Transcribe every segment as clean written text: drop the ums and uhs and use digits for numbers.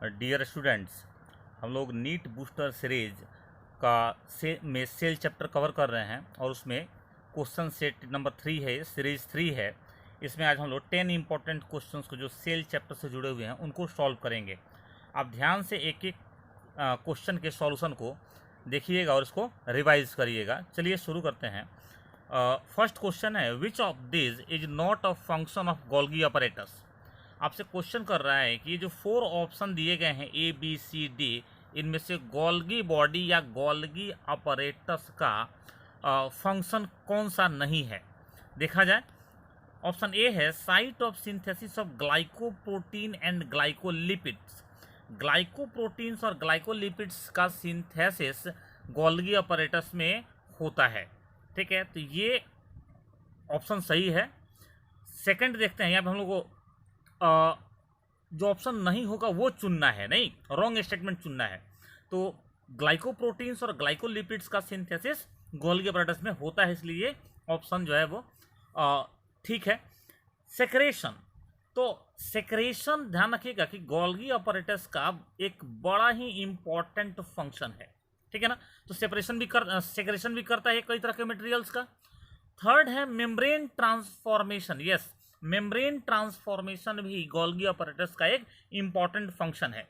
Dear students, हम लोग NEET booster series का में सेल चैप्टर कवर कर रहे हैं और उसमें क्वेश्चन सेट नंबर 3 है, सीरीज 3 है। इसमें आज हम लोग 10 इंपॉर्टेंट क्वेश्चंस को जो सेल चैप्टर से जुड़े हुए हैं उनको सॉल्व करेंगे। आप ध्यान से एक एक क्वेश्चन के सॉल्यूशन को देखिएगा और इसको रिवाइज करिएगा। चलिए शुरू करते हैं। फर्स्ट क्वेश्चन है, which of this is not a function of Golgi operators. आपसे क्वेश्चन कर रहा है कि ये जो 4 ऑप्शन दिए गए हैं ए बी सी डी, इनमें से गोल्गी बॉडी या गोल्गी ऑपरेटर्स का फंक्शन कौन सा नहीं है। देखा जाए, ऑप्शन ए है site of synthesis of glycoprotein and glycolipids. Glycoproteins और ग्लाइकोलिपिड्स का सिंथेसिस गोल्गी ऑपरेटर्स में होता है। ठीक है, तो ये ऑप्शन सही है। सेकंड देखते हैं, यहाँ पे हम लोग को जो ऑप्शन नहीं होगा वो चुनना है, नहीं रॉन्ग स्टेटमेंट चुनना है। तो ग्लाइकोप्रोटीन्स और ग्लाइकोलिपिड्स का सिंथेसिस गोल्गी ऑपरेटर्स में होता है, इसलिए ऑप्शन जो है वो ठीक है। सेक्रेशन, तो सेक्रेशन ध्यान रखिएगा कि गोल्गी ऑपरेटर्स का एक बड़ा ही इंपॉर्टेंट फंक्शन है। ठीक है ना, तो सेक्रेशन भी करता है कई तरह के मटेरियल्स का। थर्ड है membrane transformation. Yes, membrane transformation भी गोल्गी ऑपरेटर्स का एक इंपॉर्टेंट फंक्शन है।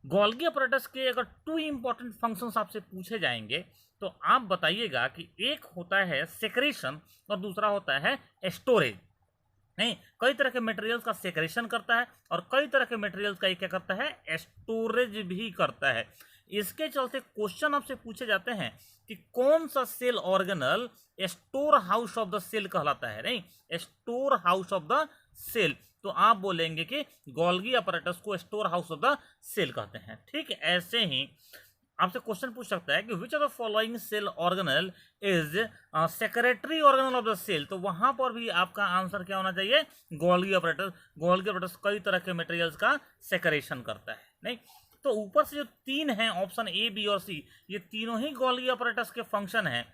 गोल्गी ऑपरेटर्स के अगर 2 इंपॉर्टेंट फंक्शंस आपसे पूछे जाएंगे तो आप बताइएगा कि एक होता है सेक्रेशन और दूसरा होता है स्टोरेज। नहीं, कई तरह के मटेरियल्स का सेक्रेशन करता है और कई तरह के मटेरियल्स का ये क्या करता है, स्टोरेज भी करता है। इसके चलते क्वेश्चन आपसे पूछे जाते हैं कि कौन सा cell organelle store house of the cell कहलाता है। नहीं, store house of the cell, तो आप बोलेंगे कि गोल्गी ऑपरेटर्स को store house of the cell कहते हैं। ठीक, ऐसे ही आपसे क्वेश्चन पूछ सकता है कि which of the following cell organelle is secretary organelle of the cell, तो वहां पर भी आपका आंसर क्या होना चाहिए, गोल्गी ऑपरेटर्स। गोल्गी ऑपरेटर्स कई तरह के मटेरियल्स का सेक्रेशन करता है। नहीं, तो ऊपर से जो 3 हैं ऑप्शन ए बी और सी, ये तीनों ही गोल्गी ऑपरेटर्स के फंक्शन हैं।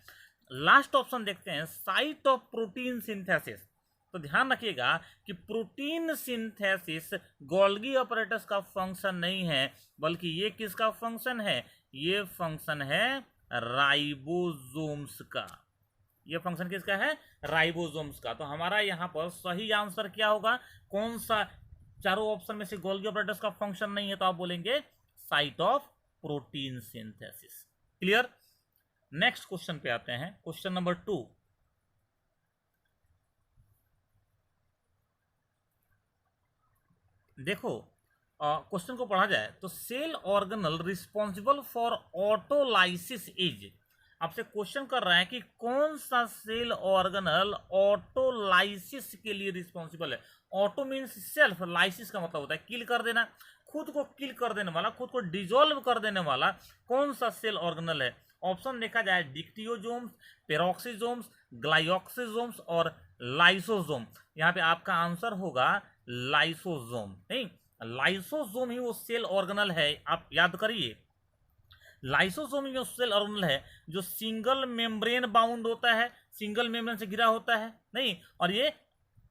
लास्ट ऑप्शन देखते हैं, साइट ऑफ प्रोटीन सिंथेसिस। तो ध्यान रखिएगा कि प्रोटीन सिंथेसिस गोल्गी ऑपरेटर्स का फंक्शन नहीं है, बल्कि ये किसका फंक्शन है, ये फंक्शन है राइबोसोम्स का। ये फंक्शन किसका है, राइबोसोम्स का। तो हमारा यहाँ पर सही आंसर क्या होगा, कौन सा चारों ऑप्शन में से गोल्गी ऑपरेटर्स का फंक्शन नहीं है, तो आप बोलेंगे site of protein synthesis. Clear. Next question पे आते हैं, क्वेश्चन नंबर 2। देखो, क्वेश्चन को पढ़ा जाए तो cell organelle responsible for autolysis is. आपसे क्वेश्चन कर रहा है कि कौन सा सेल ऑर्गेनल ऑटोलाइसिस के लिए रिस्पॉन्सिबल है। ऑटो मीन्स सेल्फ, लाइसिस का मतलब होता है किल कर देना, खुद को किल कर देने वाला, खुद को डिजोल्व कर देने वाला कौन सा सेल ऑर्गेनल है। ऑप्शन देखा जाए डिक्टियोजोम्स, पेरोक्सिजोम्स, ग्लाइऑक्सिजोम्स और लाइसोजोम। यहाँ पे आपका आंसर होगा लाइसोजोम। नहीं, लाइसोजोम ही वो सेल ऑर्गेनल है, आप याद करिए। लाइसोसोम ही वो सेल ऑर्गेनल है जो सिंगल मेम्ब्रेन बाउंड होता है, सिंगल मेम्ब्रेन से घिरा होता है। नहीं, और ये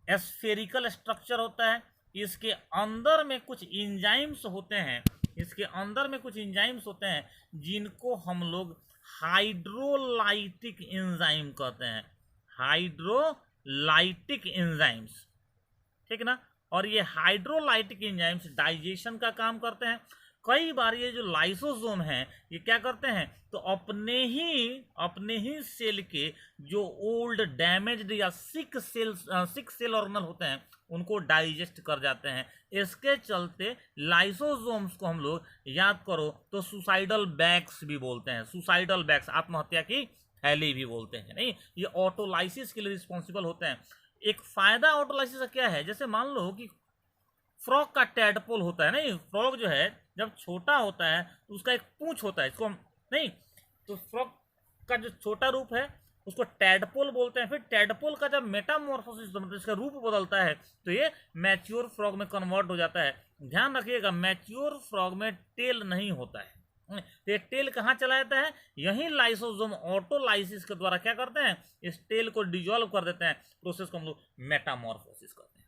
स्फेरिकल स्ट्रक्चर होता है। इसके अंदर में कुछ इंजाइम्स होते हैं, इसके अंदर में कुछ इंजाइम्स होते हैं जिनको हम लोग हाइड्रोलाइटिक एंजाइम कहते हैं। हाइड्रोलाइटिक एंजाइम्स, ठीक ना। और ये हाइड्रोलाइटिक एंजाइम्स डाइजेशन का काम करते हैं। कई बार ये जो लाइसोसोम हैं ये क्या करते हैं, तो अपने ही सेल के जो ओल्ड डैमेज्ड या सिक सेल ऑर्गेनल होते हैं उनको डाइजेस्ट कर जाते हैं। इसके चलते लाइसोसोम्स को हम लोग याद करो तो सुसाइडल बैग्स भी बोलते हैं। सुसाइडल बैग्स, आत्महत्या की थैली भी बोलते हैं। नहीं, ये ऑटोलाइसिस के लिए रिस्पॉन्सिबल होते हैं। एक फायदा ऑटोलाइसिस का क्या है, जैसे मान लो कि फ्रॉग का टैडपोल होता है। नहीं, फ्रॉग जो है जब छोटा होता है तो उसका एक पूंछ होता है, इसको हम नहीं, तो फ्रॉग का जो छोटा रूप है उसको टैडपोल बोलते हैं। फिर टैडपोल का जब मेटामॉर्फोसिस मतलब इसका रूप बदलता है तो ये मैच्योर फ्रॉग में कन्वर्ट हो जाता है। ध्यान रखिएगा, मैच्योर फ्रॉग में टेल नहीं होता है। तो ये टेल कहाँ चला जाता है, यही लाइसोसोम ऑटोलाइसिस के द्वारा क्या करते हैं, इस टेल को डिजोल्व कर देते हैं। प्रोसेस को हम लोग मेटामॉर्फोसिस कहते हैं।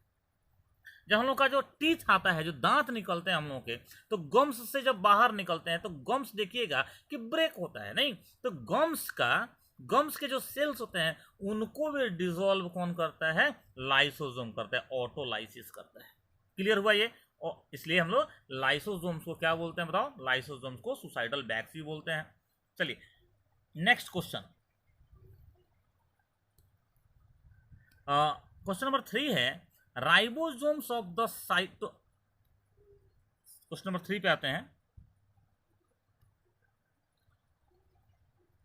जब हम लोग का जो टीथ आता है, जो दांत निकलते हैं हम लोग के, तो गम्स से जब बाहर निकलते हैं तो गम्स देखिएगा कि ब्रेक होता है, नहीं तो गम्स के जो सेल्स होते हैं उनको भी डिसॉल्व कौन करता है, लाइसोसोम करता है, ऑटोलाइसिस करता है। क्लियर हुआ ये? और इसलिए हम लोग लाइसोसोम्स को क्या बोलते हैं बताओ, लाइसोसोम्स को सुसाइडल बैग्स भी बोलते हैं। चलिए नेक्स्ट क्वेश्चन, क्वेश्चन नंबर 3 है ribosomes of the cyto, question number 3 पे आते हैं।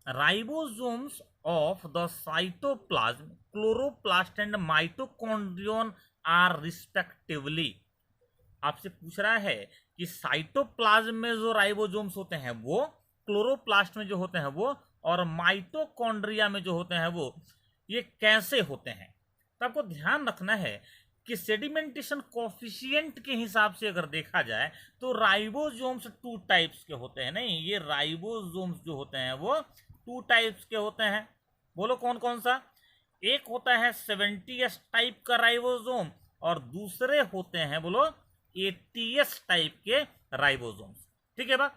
Ribosomes of the cytoplasm, chloroplast and mitochondrion are respectively. आपसे पूछ रहा है कि साइटोप्लाज्म में जो राइबोसोम्स होते हैं वो, क्लोरोप्लास्ट में जो होते हैं वो, और माइटोकॉन्ड्रिया में जो होते हैं वो, ये कैसे होते हैं। तो आपको ध्यान रखना है कि सेडिमेंटेशन कोफिशिएंट के हिसाब से अगर देखा जाए तो राइबोसोम्स 2 टाइप्स के होते हैं। नहीं, ये राइबोसोम्स जो होते हैं वो 2 टाइप्स के होते हैं। बोलो कौन कौन सा? एक होता है 70S टाइप का राइबोसोम और दूसरे होते हैं बोलो 80S टाइप के राइबोसोम्स। ठीक है बा?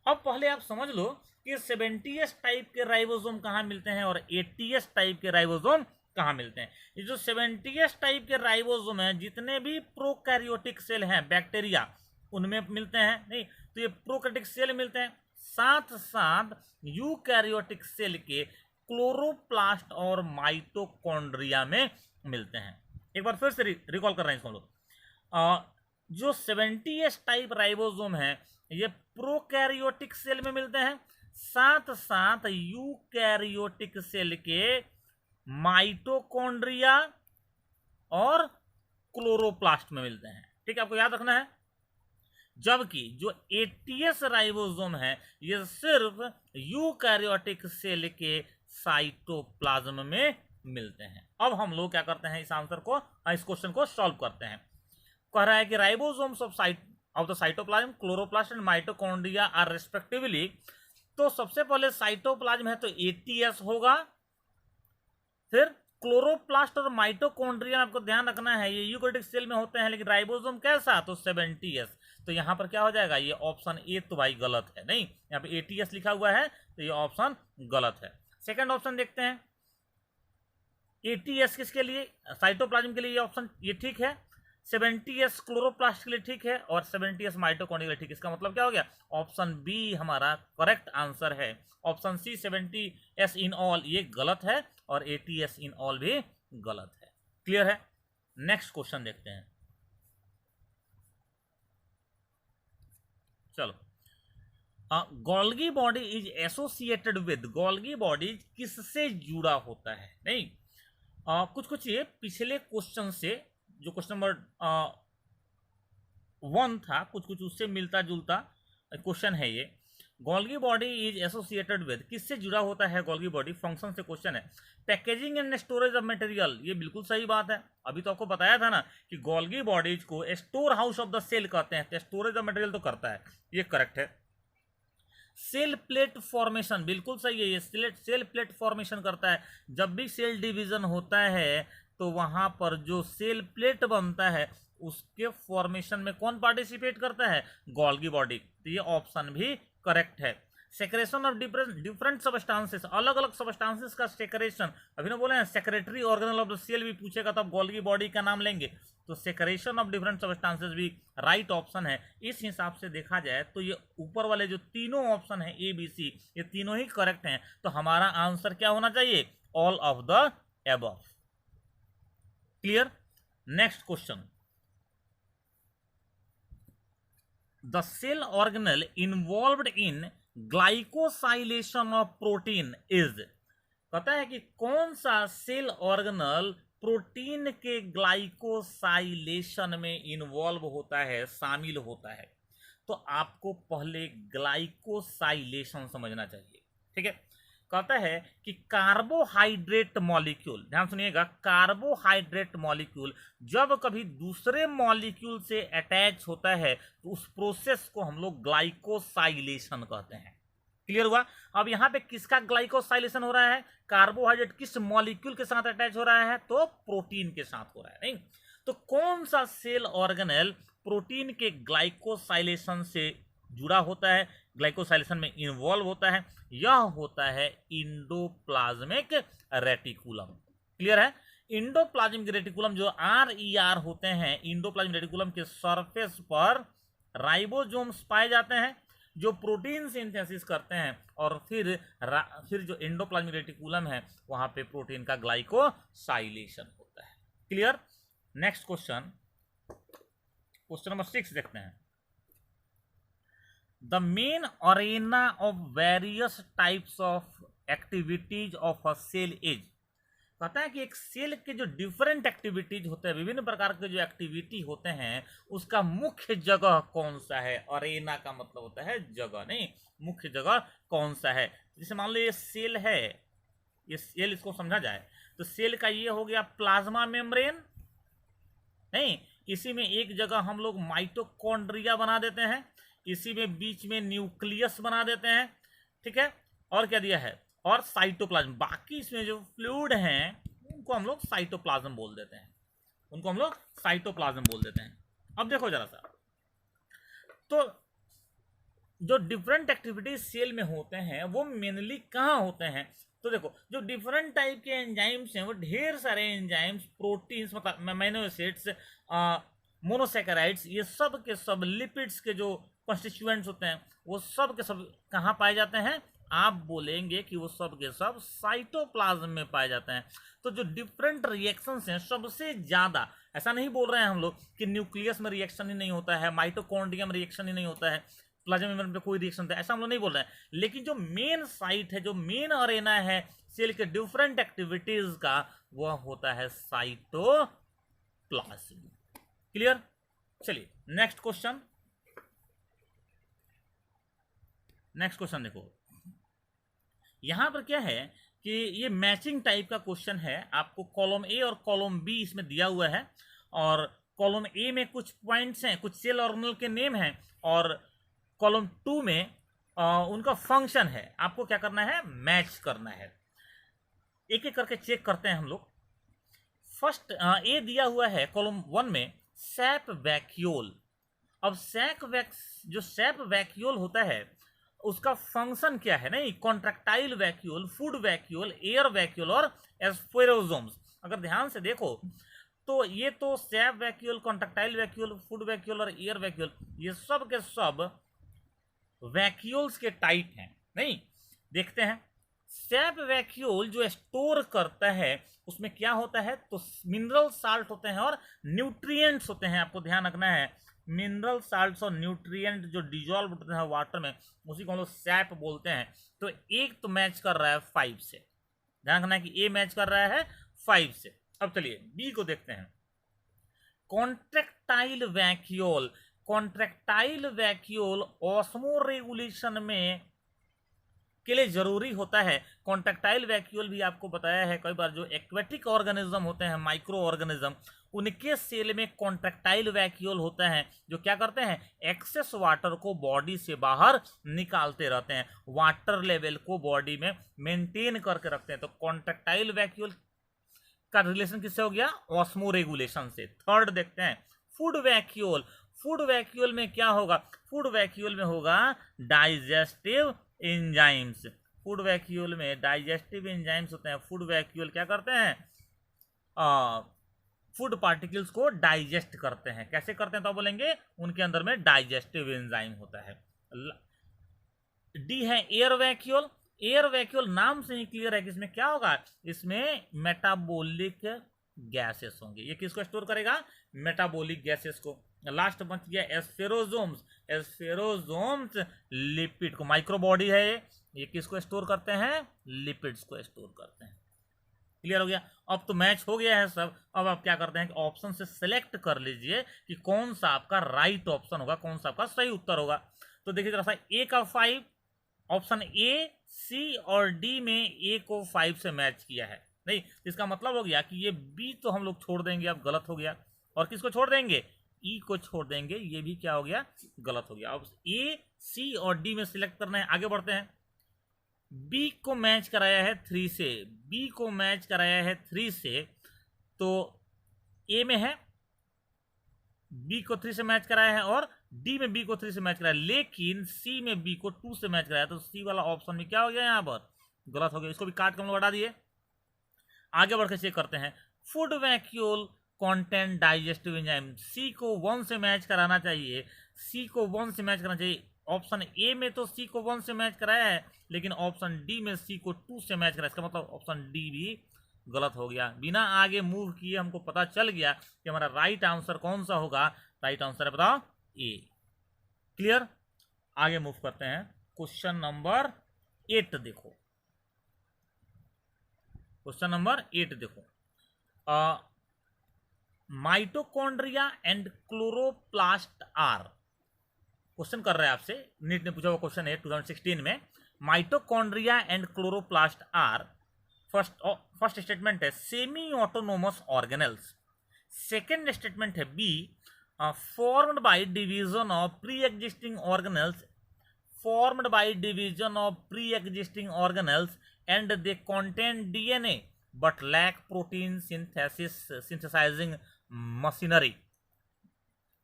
अब पहले आप समझ लो कि 70S टाइप के राइबोसोम कहाँ मिलते हैं और 80S टाइप के राइबोसोम कहाँ मिलते हैं। ये जो 70S टाइप के राइबोसोम हैं, जितने भी प्रोकैरियोटिक सेल हैं बैक्टीरिया, उनमें मिलते हैं। नहीं तो ये प्रोकैरियोटिक सेल मिलते हैं, साथ साथ यूकैरियोटिक सेल के क्लोरोप्लास्ट और माइटोकॉन्ड्रिया में मिलते हैं। एक बार फिर से रिकॉल कर रहे हैं इसको हम लोग। जो 70S टाइप राइबोसोम है ये प्रोकैरियोटिक सेल में मिलते हैं, साथ साथ यूकैरियोटिक सेल के माइटोकॉन्ड्रिया और क्लोरोप्लास्ट में मिलते हैं। ठीक है, आपको याद रखना है। जबकि जो 80S राइबोसोम है ये सिर्फ यूकैरियोटिक सेल के साइटोप्लाज्म में मिलते हैं। अब हम लोग क्या करते हैं, इस आंसर को, इस क्वेश्चन को सॉल्व करते हैं। कह रहा है कि ribosomes of the cytoplasm, chloroplast and mitochondria are respectively. तो सबसे पहले साइटोप्लाज्म है तो 80S होगा, फिर क्लोरोप्लास्ट और माइटोकॉन्ड्रिया, आपको ध्यान रखना है ये यूकैरियोटिक सेल में होते हैं, लेकिन राइबोसोम कैसा, तो 70S। तो यहां पर क्या हो जाएगा, ये ऑप्शन ए तो भाई गलत है। नहीं, यहाँ पे 80S लिखा हुआ है तो ये ऑप्शन गलत है। सेकंड ऑप्शन देखते हैं, 80S किसके लिए, साइटोप्लाज्म के लिए ये ऑप्शन ये ठीक है, 70S क्लोरोप्लास्ट के लिए ठीक है और 70S माइटोकॉन्ड्रिया के लिए ठीक है। इसका मतलब क्या हो गया, ऑप्शन बी हमारा करेक्ट आंसर है। Option C 70S in all ये गलत है और 80S इन ऑल भी गलत है। क्लियर है? नेक्स्ट क्वेश्चन देखते हैं। चलो, Golgi body is associated with, Golgi body किससे जुड़ा होता है। नहीं, कुछ ये पिछले क्वेश्चन से, जो क्वेश्चन नंबर 1 था, कुछ उससे मिलता जुलता क्वेश्चन है ये। Golgi body is associated with, किससे जुड़ा होता है गोल्गी बॉडी, फंक्शन से क्वेश्चन है। Packaging and storage of material, ये बिल्कुल सही बात है। अभी तो आपको बताया था ना कि गोल्गी बॉडीज को store house of the cell कहते हैं, तो स्टोरेज ऑफ मटेरियल तो करता है, ये करेक्ट है। सेल प्लेट फॉर्मेशन, बिल्कुल सही है, ये सेल प्लेट फॉर्मेशन करता है। जब भी सेल डिवीजन होता है तो वहां पर जो सेल प्लेट बनता है उसके फॉर्मेशन में कौन पार्टिसिपेट करता है, गोल्गी बॉडी। तो ये ऑप्शन भी करेक्ट है। सेक्रेशन ऑफ डिफरेंट सबस्टांसेस, अलग अलग सबस्टांसेस का सेक्रेशन, अभी ना बोले हैं secretary organelle of the cell भी पूछेगा तो आप गोल्गी बॉडी का नाम लेंगे, तो सेक्रेशन ऑफ डिफरेंट सबस्टांसेस भी राइट ऑप्शन है। इस हिसाब से देखा जाए तो ये ऊपर वाले जो तीनों ऑप्शन है ए बी सी, ये तीनों ही करेक्ट हैं। तो हमारा आंसर क्या होना चाहिए, all of the above. Clear? Next question, the cell organelle involved in glycosylation of protein is, कहता है कि कौन सा सेल ऑर्गेनल प्रोटीन के ग्लाइकोसाइलेशन में इन्वॉल्व होता है, शामिल होता है। तो आपको पहले ग्लाइकोसाइलेशन समझना चाहिए। ठीक है, कहता है कि कार्बोहाइड्रेट मॉलिक्यूल, ध्यान सुनिएगा, कार्बोहाइड्रेट मॉलिक्यूल जब कभी दूसरे मॉलिक्यूल से अटैच होता है तो उस प्रोसेस को हम लोग ग्लाइकोसाइलेशन कहते हैं। क्लियर हुआ? अब यहाँ पे किसका ग्लाइकोसाइलेशन हो रहा है, कार्बोहाइड्रेट किस मॉलिक्यूल के साथ अटैच हो रहा है, तो प्रोटीन के साथ हो रहा है। नहीं तो कौन सा सेल ऑर्गेनेल प्रोटीन के ग्लाइकोसाइलेशन से जुड़ा होता है, ग्लाइकोसाइलेशन में इन्वॉल्व होता है? यह होता है इंडोप्लाज्मिक रेटिकुलम। क्लियर है? इंडोप्लाज्मिक रेटिकुलम जो RER होते हैं, इंडोप्लाज्मिक रेटिकुलम के सरफेस पर राइबोसोम्स पाए जाते हैं जो प्रोटीन सिंथेसिस करते हैं, और फिर जो एंडोप्लाज्मिक रेटिकुलम है वहां पे प्रोटीन का ग्लाइकोसाइलेशन होता है। क्लियर? नेक्स्ट क्वेश्चन नंबर 6 देखते हैं। The main arena of various types of activities of a cell is, कहता है कि एक सेल के जो डिफरेंट एक्टिविटीज होते हैं, विभिन्न प्रकार के जो एक्टिविटी होते हैं, उसका मुख्य जगह कौन सा है? अरेना का मतलब होता है जगह, नहीं मुख्य जगह कौन सा है। जैसे मान लो ये सेल है, ये सेल, इसको समझा जाए तो सेल का ये हो गया प्लाज्मा मेम्ब्रेन, नहीं, इसी में एक जगह हम लोग माइटोकॉन्ड्रिया बना देते हैं, इसी में बीच में न्यूक्लियस बना देते हैं, ठीक है, और क्या दिया है, और साइटोप्लाज्म। बाकी इसमें जो फ्लूइड हैं उनको हम लोग साइटोप्लाज्म बोल देते हैं, उनको हम लोग साइटोप्लाज्म बोल देते हैं। अब देखो जरा सा, तो जो डिफरेंट एक्टिविटीज सेल में होते हैं वो मेनली कहाँ होते हैं? तो देखो, जो डिफरेंट टाइप के एंजाइम्स हैं वो ढेर सारे एंजाइम्स, प्रोटीन्स, मतलब अमीनो एसिड्स, मोनोसैकेराइड्स, ये सब के सब लिपिड्स के जो कॉन्स्टिट्यूएंट्स होते हैं वो सब के सब कहाँ पाए जाते हैं? आप बोलेंगे कि वो सब के सब साइटोप्लाज्म में पाए जाते हैं। तो जो डिफरेंट रिएक्शंस हैं, सबसे ज़्यादा, ऐसा नहीं बोल रहे हैं हम लोग कि न्यूक्लियस में रिएक्शन ही नहीं होता है, माइटोकॉन्ड्रिया में रिएक्शन ही नहीं होता है, प्लाज्मा मेम्ब्रेन पे कोई रिएक्शन होता है, ऐसा हम लोग नहीं बोल रहे हैं। लेकिन जो मेन साइट है, जो मेन अरेना है सेल के डिफरेंट एक्टिविटीज का, वह होता है साइटोप्लाज्म। क्लियर? चलिए नेक्स्ट क्वेश्चन देखो, यहां पर क्या है कि ये मैचिंग टाइप का क्वेश्चन है, आपको कॉलम ए और कॉलम बी इसमें दिया हुआ है, और कॉलम ए में कुछ पॉइंट्स हैं, कुछ सेल ऑर्गेनेल के नेम हैं, और कॉलम 2 में उनका फंक्शन है। आपको क्या करना है? मैच करना है। एक एक करके चेक करते हैं हम लोग। फर्स्ट ए दिया हुआ है कॉलम 1 में, सैप वैक्यूल। अब जो सैप वैक्यूल होता है उसका फंक्शन क्या है? नहीं, contractile vacuole, food vacuole, air vacuole और एस्फेरोसोम्स। अगर ध्यान से देखो तो ये तो SAP vacuole, contractile vacuole, food vacuole और एयर वैक्यूल, ये सब के सब वैक्यूल्स के टाइप हैं। नहीं, देखते हैं। सैप वैक्यूल जो स्टोर करता है उसमें क्या होता है? तो मिनरल साल्ट होते हैं और न्यूट्रिएंट्स होते हैं। आपको ध्यान रखना है, मिनरल साल्ट्स और न्यूट्रिएंट जो डिजॉल्व होते हैं वाटर में, उसी को हम लोग सैप बोलते हैं। तो एक तो मैच कर रहा है 5 से, ध्यान रखना है कि ए मैच कर रहा है 5 से। अब चलिए बी को देखते हैं। Contractile vacuole, contractile vacuole osmo regulation में के लिए जरूरी होता है। कॉन्ट्रैक्टाइल वैक्यूल भी आपको बताया है कई बार, जो एक्वेटिक ऑर्गेनिज्म होते हैं, माइक्रो ऑर्गेनिज्म, उनके सेल में कॉन्ट्रैक्टाइल वैक्यूल होता है, जो क्या करते हैं? एक्सेस वाटर को बॉडी से बाहर निकालते रहते हैं, वाटर लेवल को बॉडी में मेंटेन करके रखते हैं। तो कॉन्ट्रैक्टाइल वैक्यूल का रिलेशन किससे हो गया? ऑस्मो रेगुलेशन से। थर्ड देखते हैं, फूड वैक्यूल। फूड वैक्यूल में क्या होगा? फूड वैक्यूल में होगा डाइजेस्टिव एंजाइम्स। फूड वैक्यूल में डाइजेस्टिव एंजाइम्स होते हैं। फूड वैक्यूल क्या करते हैं? फूड पार्टिकल्स को डाइजेस्ट करते हैं। कैसे करते हैं तो बोलेंगे, उनके अंदर में डाइजेस्टिव एंजाइम होता है। डी है एयर वैक्यूल। एयर वैक्यूल नाम से ही क्लियर है कि इसमें क्या होगा? इसमें मेटाबॉलिक गैसेस होंगे। ये किसको स्टोर करेगा? मेटाबॉलिक गैसेस को। लास्ट बच गया एस्फेरोसोम्स। एस्फेरोसोम्स लिपिड को, माइक्रो बॉडी है ये किसको स्टोर करते हैं? लिपिड्स को स्टोर करते हैं। क्लियर हो गया? अब तो मैच हो गया है सब। अब आप क्या करते हैं कि ऑप्शन से सिलेक्ट कर लीजिए कि कौन सा आपका राइट ऑप्शन होगा, कौन सा आपका सही उत्तर होगा। तो देखिए जरा सा, ए का 5, ऑप्शन ए, सी और डी में ए को 5 से मैच किया है। नहीं, इसका मतलब हो गया कि ये बी तो हम लोग छोड़ देंगे, अब गलत हो गया। और किसको छोड़ देंगे? ई को छोड़ देंगे, ये भी क्या हो गया? गलत हो गया। अब ए, सी और डी में सिलेक्ट करना है। आगे बढ़ते हैं। बी को मैच कराया है 3 से, बी को मैच कराया है 3 से, तो ए में है बी को 3 से मैच कराया है और डी में बी को 3 से मैच कराया, लेकिन सी में बी को 2 से मैच कराया, तो सी वाला ऑप्शन में क्या हो गया, यहाँ पर गलत हो गया। इसको भी काट के हम लोग हटा दिए। आगे बढ़ के चेक करते हैं, food vacuole content digestive enzyme, C को 1 से मैच कराना चाहिए, सी को 1 से मैच कराना चाहिए। ऑप्शन ए में तो सी को 1 से मैच कराया है, लेकिन ऑप्शन डी में सी को 2 से मैच कराया, इसका मतलब ऑप्शन डी भी गलत हो गया। बिना आगे मूव किए हमको पता चल गया कि हमारा राइट आंसर कौन सा होगा। राइट आंसर है बताओ ए। क्लियर। आगे मूव करते हैं, क्वेश्चन नंबर 8 देखो। क्वेश्चन नंबर 8 देखो, mitochondria and chloroplast are, question कर रहे हैं आपसे, नीट ने पूछा हुआ क्वेश्चन है 2016 में। Mitochondria and chloroplast are, first statement है semi autonomous organelles, second statement है be formed by division of pre existing organelles, formed by division of pre-existing organelles and they contain DNA but lack protein synthesizing machinery।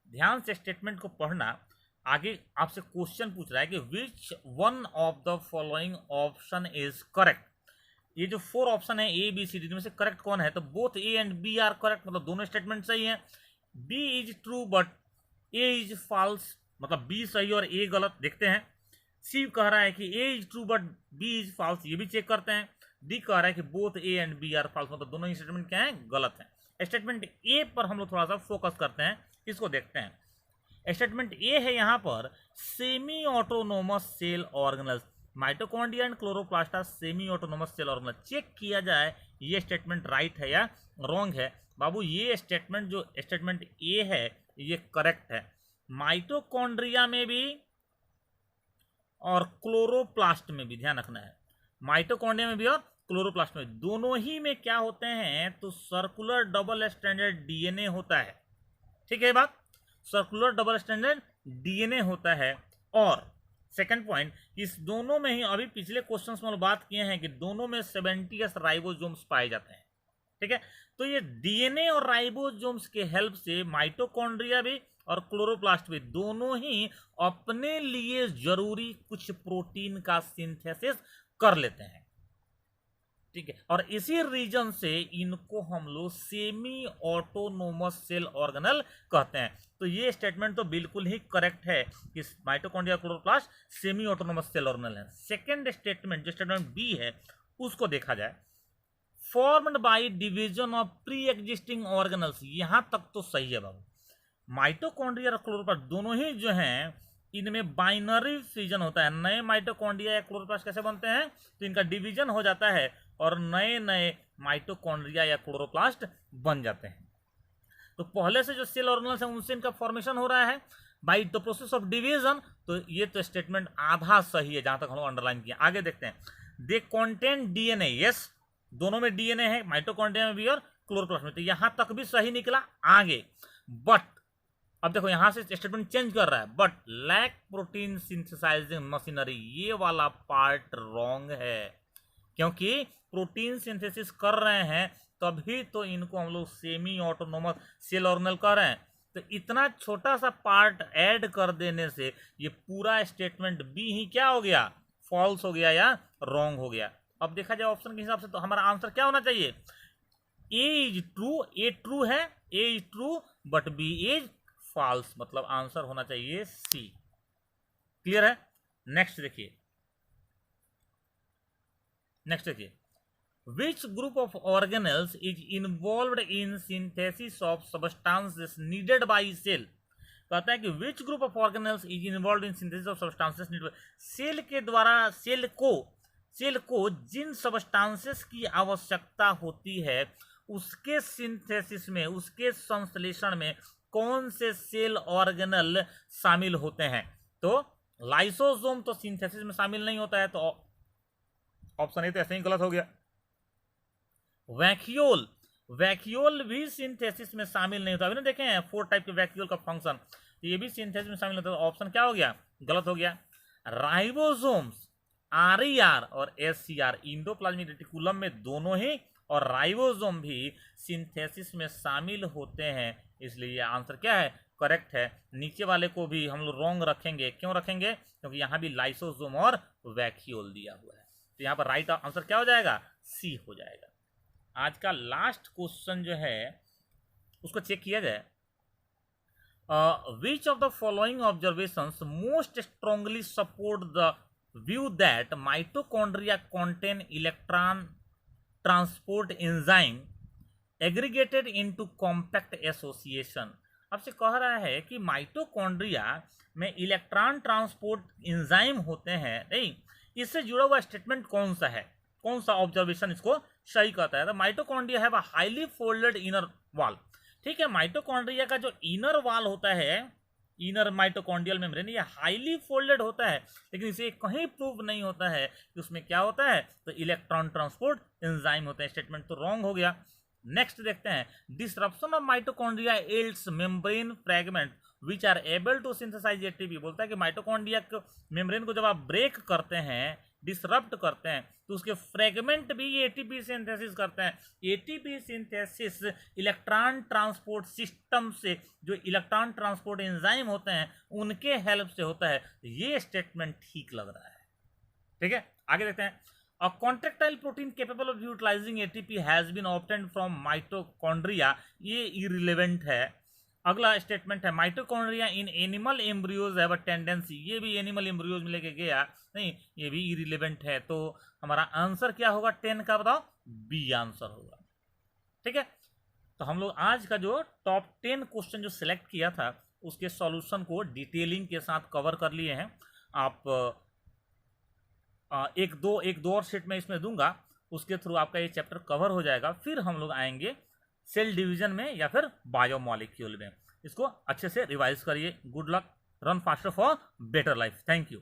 ध्यान से statement को पढ़ना। आगे आपसे question पूछ रहा है कि which one of the following option is correct. ये जो 4 ऑप्शन है ए बी सी डी में से करेक्ट कौन है, तो both A and B are correct, मतलब दोनों स्टेटमेंट सही है। B is true but A is false, मतलब बी सही और ए गलत। देखते हैं, सी कह रहा है कि A is true but B is false, ये भी चेक करते हैं। डी कह रहा है कि both A and B are false, मतलब दोनों ही स्टेटमेंट क्या है, गलत है। स्टेटमेंट ए पर हम लोग थोड़ा सा फोकस करते हैं, इसको देखते हैं। स्टेटमेंट ए है यहाँ पर semi autonomous cell organelles, mitochondria and chloroplast are semi autonomous cell organelles. Check किया जाए ये स्टेटमेंट राइट है या रॉन्ग है। बाबू ये स्टेटमेंट जो स्टेटमेंट ए है ये करेक्ट है। माइटोकॉन्ड्रिया में भी और क्लोरोप्लास्ट में भी, ध्यान रखना है, माइटोकॉन्ड्रिया में भी और क्लोरोप्लास्ट में, दोनों ही में क्या होते हैं, तो सर्कुलर डबल स्ट्रैंडेड डीएनए होता है। ठीक है बात, सर्कुलर डबल स्ट्रैंडेड डीएनए होता है। और सेकंड पॉइंट, इस दोनों में ही अभी पिछले क्वेश्चंस में बात किए हैं कि दोनों में 70s राइबोसोम्स पाए जाते हैं। ठीक है, तो ये डीएनए और राइबोसोम्स के हेल्प से माइटोकॉन्ड्रिया भी और क्लोरोप्लास्ट भी दोनों ही अपने लिए जरूरी कुछ प्रोटीन का सिंथेसिस कर लेते हैं। ठीक है, और इसी रीजन से इनको हम लोग सेमी ऑटोनोमस सेल ऑर्गेनल कहते हैं। तो ये स्टेटमेंट तो बिल्कुल ही करेक्ट है कि mitochondria chloroplast semi autonomous cell organelle है। सेकेंड स्टेटमेंट जो स्टेटमेंट बी है उसको देखा जाए, formed by division of pre existing organelles, यहां तक तो सही है बाबू। माइटोकॉन्ड्रिया और क्लोरोप्लास्ट दोनों ही जो हैं इनमें बाइनरी फिजन होता है। नए माइटोकॉन्ड्रिया या क्लोरोप्लास्ट कैसे बनते हैं, तो इनका डिवीजन हो जाता है और नए नए माइटोकॉन्ड्रिया या क्लोरोप्लास्ट बन जाते हैं। तो पहले से जो सेल ऑर्गेनल्स हैं उनसे इनका फॉर्मेशन हो रहा है by the process of division. तो ये तो स्टेटमेंट आधा सही है जहां तक हम लोग अंडरलाइन किया। आगे देखते हैं, दे कंटेन डीएनए, यस दोनों में डीएनए है, माइटोकॉन्ड्रिया में भी और क्लोरोप्लास्ट में, तो यहां तक भी सही निकला। आगे बट अब देखो यहां से स्टेटमेंट चेंज कर रहा है, but lack protein synthesising machinery, ये वाला पार्ट रॉन्ग है, क्योंकि प्रोटीन सिंथेसिस कर रहे हैं तभी तो इनको हम लोग सेमी ऑटोनोमस सेल ऑर्गेनल कह रहे हैं। तो इतना छोटा सा पार्ट ऐड कर देने से ये पूरा स्टेटमेंट बी ही क्या हो गया, फॉल्स हो गया या रॉन्ग हो गया। अब देखा जाए ऑप्शन के हिसाब से तो हमारा आंसर क्या होना चाहिए, A is true, A true है, A is true but B is false, मतलब आंसर होना चाहिए सी। क्लियर है। नेक्स्ट देखिए, which group of organelles is involved in synthesis of substances needed by cell. कहता है कि which group of organelles is involved in synthesis of substances needed, cell के द्वारा सेल को जिन सब्सटेंसेस की आवश्यकता होती है उसके सिंथेसिस में, उसके संश्लेषण में कौन से सेल ऑर्गेनल शामिल होते हैं। तो लाइसोसोम तो सिंथेसिस में शामिल नहीं होता है, तो ऑप्शन ए तो ऐसे ही गलत हो गया। वैक्यूल भी सिंथेसिस में शामिल नहीं होता, अभी ना देखे हैं 4 टाइप के वैक्यूल का फंक्शन, तो ये भी सिंथेसिस में शामिल होता है, तो ऑप्शन क्या हो गया, गलत हो गया। राइबोसोम्स RER और SCR इंडोप्लाज्मिक रेटिकुलम में दोनों ही और राइबोसोम भी सिंथेसिस में शामिल होते हैं, इसलिए आंसर क्या है, करेक्ट है। नीचे वाले को भी हम लोग रॉन्ग रखेंगे, क्यों रखेंगे? क्योंकि यहाँ भी लाइसोसोम और वैक्यूल दिया हुआ है। तो यहाँ पर राइट आंसर क्या हो जाएगा? सी हो जाएगा। आज का लास्ट क्वेश्चन जो है उसको चेक किया जाए। Which of the following observations most strongly support the view that mitochondria contain electron transport enzyme aggregated into compact association? आपसे कह रहा है कि माइटोकॉन्ड्रिया में इलेक्ट्रॉन ट्रांसपोर्ट एंजाइम होते हैं, नहीं, इससे जुड़ा हुआ स्टेटमेंट कौन सा है, कौन सा ऑब्जर्वेशन इसको सही कहता है? तो mitochondria have a highly folded inner wall. ठीक है, माइटोकॉन्ड्रिया का जो इनर वॉल होता है, इनर माइटोकॉन्ड्रियल मेम्ब्रेन, ये हाईली फोल्डेड होता है, लेकिन इसे कहीं प्रूव नहीं होता है कि उसमें क्या होता है, तो इलेक्ट्रॉन ट्रांसपोर्ट एंजाइम होते हैं। स्टेटमेंट तो रॉन्ग हो गया। नेक्स्ट देखते हैं, disruption of mitochondria yields membrane fragment which are able to synthesize ATP. बोलता है कि माइटोकॉन्ड्रिया मेम्ब्रेन को जब आप ब्रेक करते हैं, डिसरप्ट करते हैं, तो उसके फ्रेगमेंट भी एटीपी सिंथेसिस करते हैं। ATP synthesis electron transport system से, जो इलेक्ट्रॉन ट्रांसपोर्ट एंजाइम होते हैं उनके हेल्प से होता है। ये स्टेटमेंट ठीक लग रहा है। ठीक है, आगे देखते हैं। A contractile protein capable of utilizing ATP has been obtained from mitochondria। ये irrelevant है। अगला स्टेटमेंट है, mitochondria in animal embryos have a tendency. ये भी एनिमल एम्ब्रियोज में लेके गया, नहीं, ये भी इरिलेवेंट है। तो हमारा आंसर क्या होगा? 10 का बताओ, बी आंसर होगा। ठीक है, तो हम लोग आज का जो टॉप 10 क्वेश्चन जो सिलेक्ट किया था उसके सॉल्यूशन को डिटेलिंग के साथ कवर कर लिए हैं। आप एक दो और सेट में इसमें दूंगा, उसके थ्रू आपका ये चैप्टर कवर हो जाएगा। फिर हम लोग आएंगे सेल डिवीजन में या फिर बायोमॉलिक्यूल में। इसको अच्छे से रिवाइज करिए। Good luck, run faster for better life. Thank you.